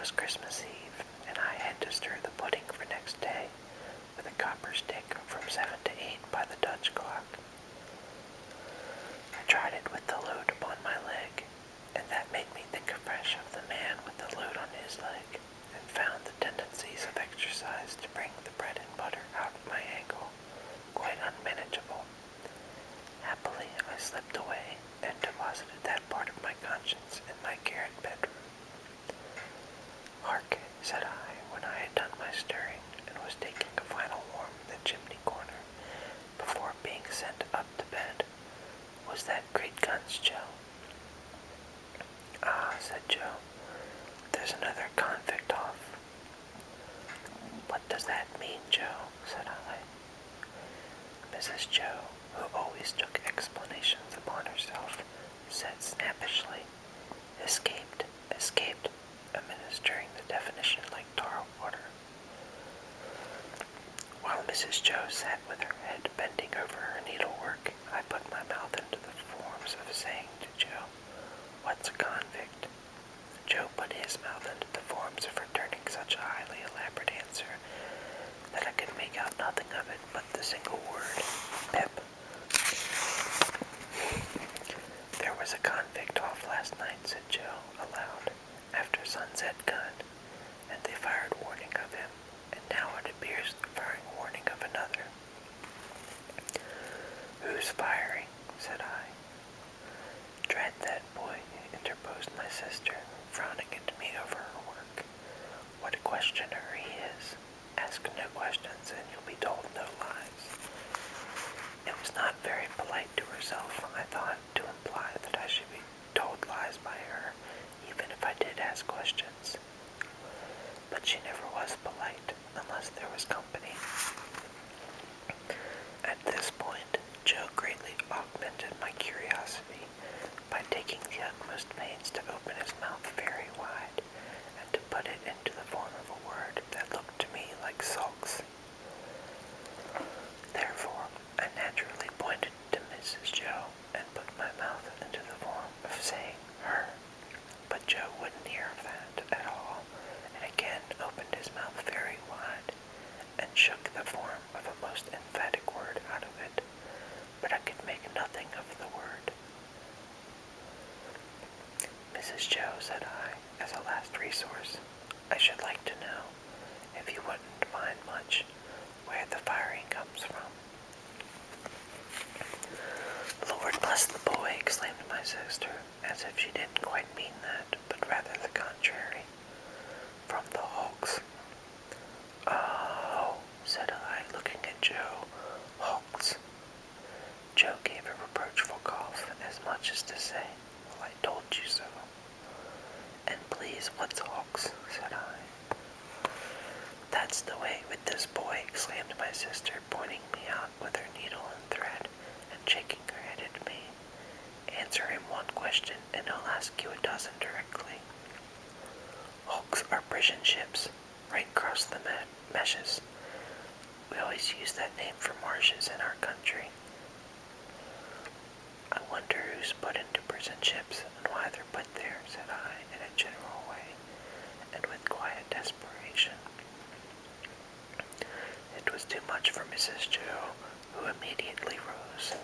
was Christmas Eve, and I had to stir the pudding for next day with a copper stick from 7 to 8 by the Dutch clock. I tried it with the load upon my leg, and that made me think afresh of the man with the load on his leg, and found the tendencies of exercise to bring the bread and butter out of my ankle quite unmanageable. Happily, I slipped away and deposited that part of my conscience in my garret bedroom. "Hark," said I, when I had done my stirring, and was taking a final warm in the chimney corner, before being sent up to bed. "Was that great guns, Joe?" "Ah," said Joe, "there's another convict off." "What does that mean, Joe?" said I. Mrs. Joe, who always took explanations upon herself, said snappishly, "Escaped, escaped," administering the definition like tar water. While Mrs. Joe sat with her head bending over her needlework, I put my mouth into the forms of saying to Joe, "What's a convict?" Joe put his mouth into the forms of returning such a highly elaborate answer that I could make out nothing of it but the single word, "Pip." "There was a convict off last night," said Joe, aloud, "after sunset gun, and they fired warning of him, and now it appears they're firing warning of another." "Who's firing?" said I. "Drat that boy," interposed my sister, frowning at me over her work. "What a questioner he is. Ask no questions, and you'll be told no lies." It was not very polite to herself, I thought, to imply that I should be told lies by her, even if I did ask questions. But she never was polite, unless there was company. At this point, Joe greatly augmented my curiosity by taking the utmost pains to open his mouth very wide, and to put it into the form of a word that looked to me like sulks. Therefore, I naturally pointed to Mrs. Joe and put my mouth into the form of saying her, but Joe wouldn't hear of that at all, and again opened his mouth very wide, and shook the form of a most emphatic word out of it, but I could make nothing of the word. "Mrs. Joe," said I, as a last resource, "I should like to know, if you wouldn't mind much, where the firing comes from." "Lord bless the boy," exclaimed my sister, as if she didn't quite mean that, but rather the contrary. "From the hulks." "Oh," said I, looking at Joe, "hulks." Joe gave a reproachful cough, as much as to say, "Well, I told you so." "And please, what's hulks?" said I. "That's the way with this boy," exclaimed my sister, pointing me out with her needle and thread, and shaking her head at me. "Answer him one question, and he'll ask you a dozen directly. Hulks are prison ships, right across the meshes. We always use that name for marshes in our country." "I wonder who's put into prison ships, and why they're put there," said I, in a general way, and with quiet desperation. It was too much for Mrs. Joe, who immediately rose.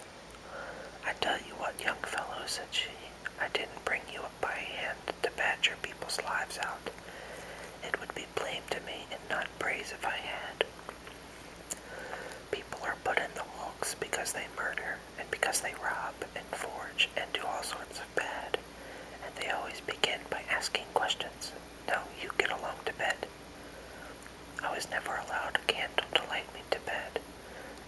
"I tell you what, young fellow," said she, "I didn't bring you up by hand to badger people's lives out. It would be blame to me and not praise if I had. People are put in the hulks because they murder, and because they rob and forge and do all sorts of bad, and they always begin by asking questions. Now you get along to bed." I was never allowed a candle to light me to bed,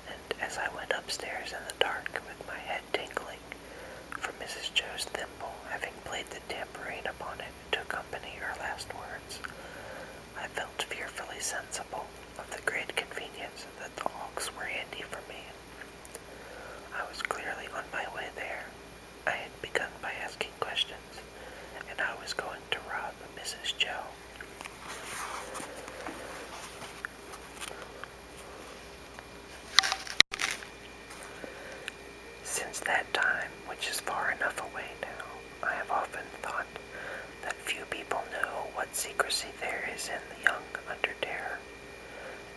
and as I went upstairs in the dark with my head tingling, for Mrs. Joe's thimble having played the tambourine upon it to accompany her last words, I felt fearfully sensible of the great convenience that the hulks were handy for me. I was clearly on my way there. I had begun by asking questions, and I was going to rob Mrs. Joe. Since that time, which is far enough away now, I have often thought that few people know what what secrecy there is in the young under terror,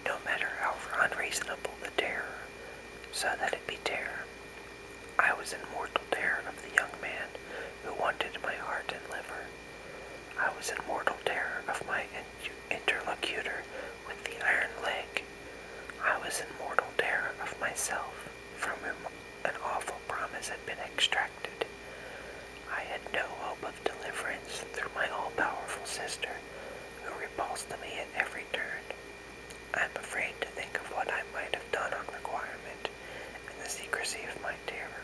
no matter how unreasonable the terror, so that it be terror. I was in mortal terror of the young man who wanted my heart and liver. I was in mortal terror of my interlocutor with the iron leg. I was in mortal terror of myself, from whom an awful promise had been extracted. I had no hope of deliverance through my all-powerful sister, who repulsed me at every turn. I am afraid to think of what I might have done on requirement, in the secrecy of my terror.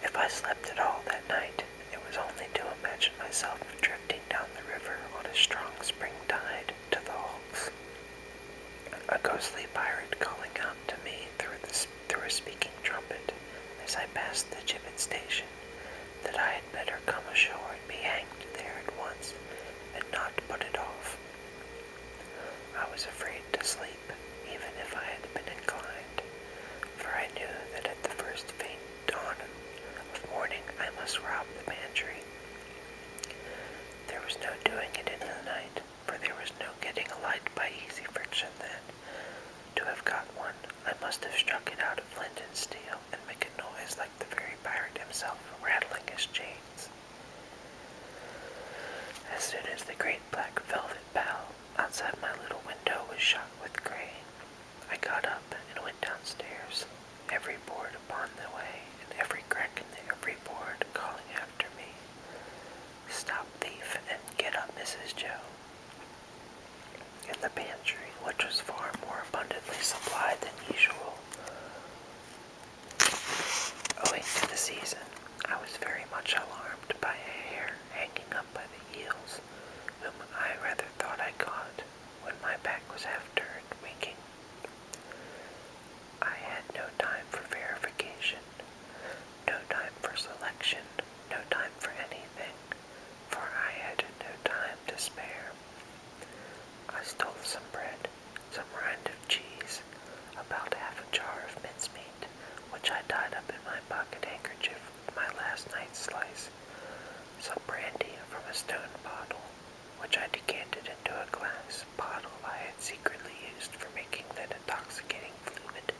If I slept at all that night, it was only to imagine myself drifting down the river on a strong spring tide to the hulks. A ghostly pirate calling out to me through a speaking trumpet as I passed the gibbet station that I had better come ashore and be hanged there at once, and not put it off. I was afraid to sleep, even if I had been inclined, for I knew that at the first faint dawn of morning I must rob the pantry. There was no doing it in the night, for there was no getting a light by easy friction then. To have got one, I must have struck it out of flint and steel, and make a noise like the very pirate himself, rattling his chains. As soon as the great black velvet pall outside my little window was shot with gray, I got up and went downstairs, every board upon the way, and every crack in every board calling after me, "Stop, thief, and get up, Mrs. Joe." In the pantry, which was far more abundantly supplied than usual, owing to the season, I was very much alarmed by a hare hanging up by the heels, whom I rather thought I caught, when my back was half turned, winking. I had no time for verification, no time for selection, no time for anything, for I had no time to spare. I stole some bread, some rind of cheese, about half a jar of mincemeat, which I tied up in my pocket handkerchief with my last night's slice, some brandy from a stone bottle, which I decanted into a glass bottle I had secretly used for making that intoxicating fluid,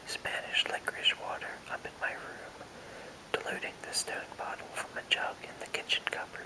Spanish licorice water, up in my room, diluting the stone bottle from a jug in the kitchen cupboard.